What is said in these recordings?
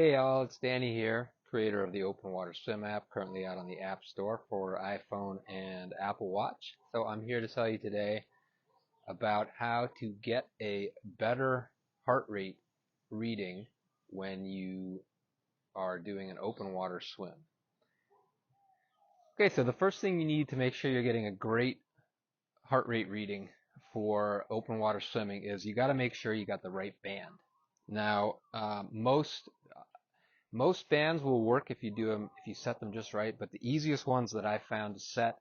Hey y'all, it's Danny here, creator of the Open Water Swim app, currently out on the App Store for iPhone and Apple Watch. So I'm here to tell you today about how to get a better heart rate reading when you are doing an open water swim. Okay, so the first thing you need to make sure you're getting a great heart rate reading for open water swimming is you got to make sure you got the right band. Now, most bands will work if you do them, if you set them just right, but the easiest ones that I found to set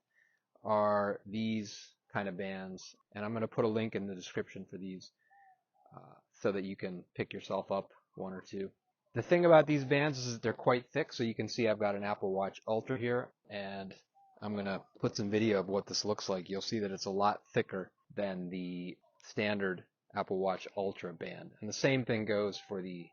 are these kind of bands, and I'm going to put a link in the description for these so that you can pick yourself up one or two. The thing about these bands is that they're quite thick, so you can see I've got an Apple Watch Ultra here, and I'm going to put some video of what this looks like. You'll see that it's a lot thicker than the standard Apple Watch Ultra band, and the same thing goes for the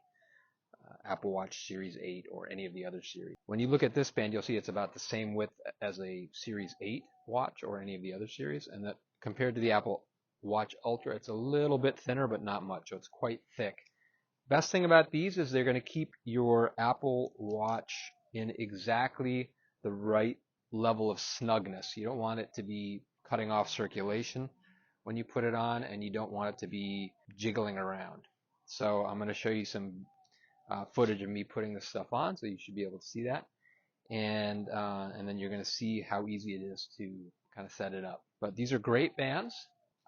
Apple Watch Series 8 or any of the other series. When you look at this band, you'll see it's about the same width as a Series 8 watch or any of the other series, and that compared to the Apple Watch Ultra, it's a little bit thinner, but not much, so it's quite thick. Best thing about these is they're going to keep your Apple Watch in exactly the right level of snugness. You don't want it to be cutting off circulation when you put it on, and you don't want it to be jiggling around. So I'm going to show you some footage of me putting this stuff on, so you should be able to see that. And then you're going to see how easy it is to kind of set it up. But these are great bands.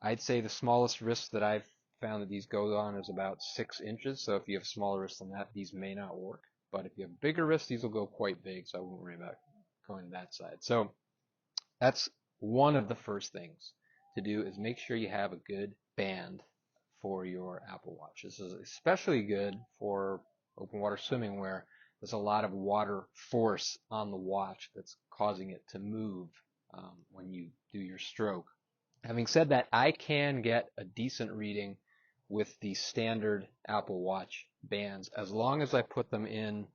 I'd say the smallest wrist that I've found that these go on is about 6 inches. So if you have smaller wrists than that, these may not work. But if you have bigger wrists, these will go quite big, so I won't worry about going to that side. So that's one of the first things to do is make sure you have a good band for your Apple Watch. This is especially good for open water swimming where there's a lot of water force on the watch that's causing it to move when you do your stroke. Having said that, I can get a decent reading with the standard Apple Watch bands as long as I put them in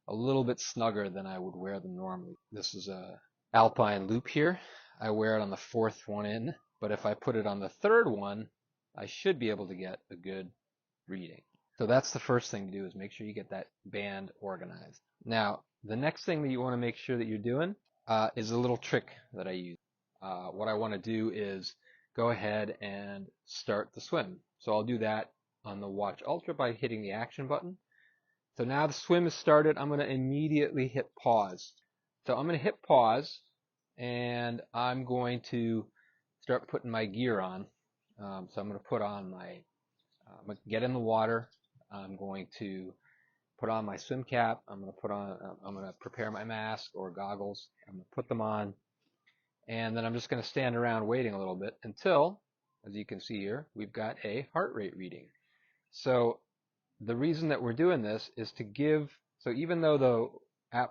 a little bit snugger than I would wear them normally. This is a Alpine Loop here. I wear it on the fourth one in, but if I put it on the third one, I should be able to get a good reading. So that's the first thing to do is make sure you get that band organized. Now, the next thing that you want to make sure that you're doing is a little trick that I use. What I want to do is go ahead and start the swim. So I'll do that on the Watch Ultra by hitting the action button. So now the swim is started. I'm going to immediately hit pause. So I'm going to hit pause, and I'm going to start putting my gear on. So I'm going to put on my, get in the water. I'm going to put on my swim cap. I'm going to prepare my mask or goggles. I'm going to put them on, and then I'm just going to stand around waiting a little bit until, as you can see here, we've got a heart rate reading. So the reason that we're doing this is to give, so even though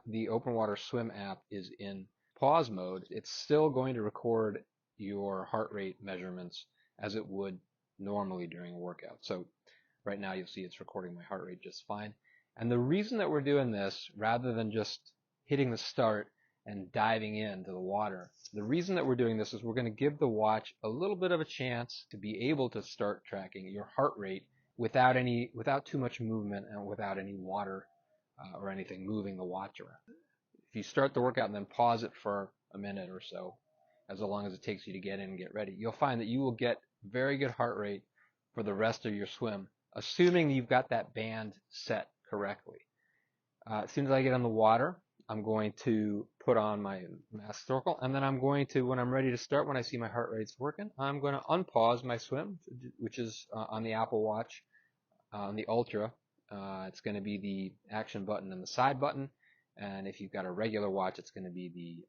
the Open Water Swim app is in pause mode, it's still going to record your heart rate measurements as it would normally during a workout. So right now you'll see it's recording my heart rate just fine. And the reason that we're doing this, rather than just hitting the start and diving into the water, the reason that we're doing this is we're going to give the watch a little bit of a chance to be able to start tracking your heart rate without too much movement and without any water or anything moving the watch around. If you start the workout and then pause it for a minute or so, as long as it takes you to get in and get ready, you'll find that you will get very good heart rate for the rest of your swim, assuming you've got that band set correctly. As soon as I get in the water, I'm going to put on my mask snorkel, and then I'm going to, when I'm ready to start, when I see my heart rate's working, I'm going to unpause my swim, which is on the Apple Watch, on the Ultra. It's going to be the action button and the side button, and if you've got a regular watch, it's going to be the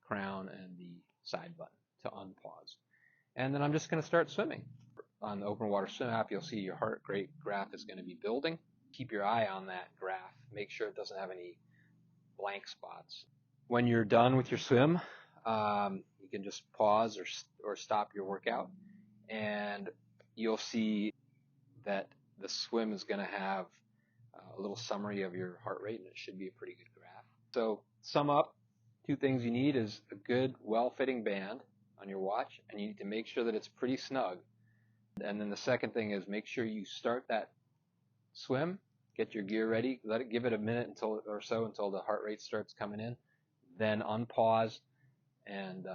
crown and the side button to unpause. And then I'm just going to start swimming. On the Open Water Swim app, you'll see your heart rate graph is going to be building. Keep your eye on that graph. Make sure it doesn't have any blank spots. When you're done with your swim, you can just pause or stop your workout, and you'll see that the swim is going to have a little summary of your heart rate, and it should be a pretty good graph. So sum up, two things you need is a good, well-fitting band on your watch, and you need to make sure that it's pretty snug. And then the second thing is make sure you start that swim, get your gear ready, give it a minute until the heart rate starts coming in, then unpause and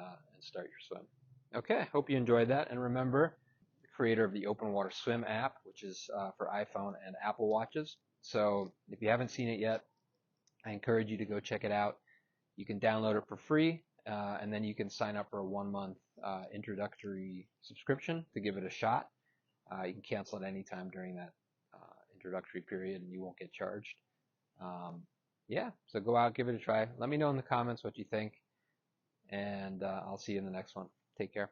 start your swim. Okay, hope you enjoyed that, and remember, the creator of the Open Water Swim app, which is for iPhone and Apple Watches. So if you haven't seen it yet, I encourage you to go check it out. You can download it for free, and then you can sign up for a 1-month introductory subscription to give it a shot. You can cancel it anytime during that introductory period, and you won't get charged. Yeah, so go out, give it a try. Let me know in the comments what you think, and I'll see you in the next one. Take care.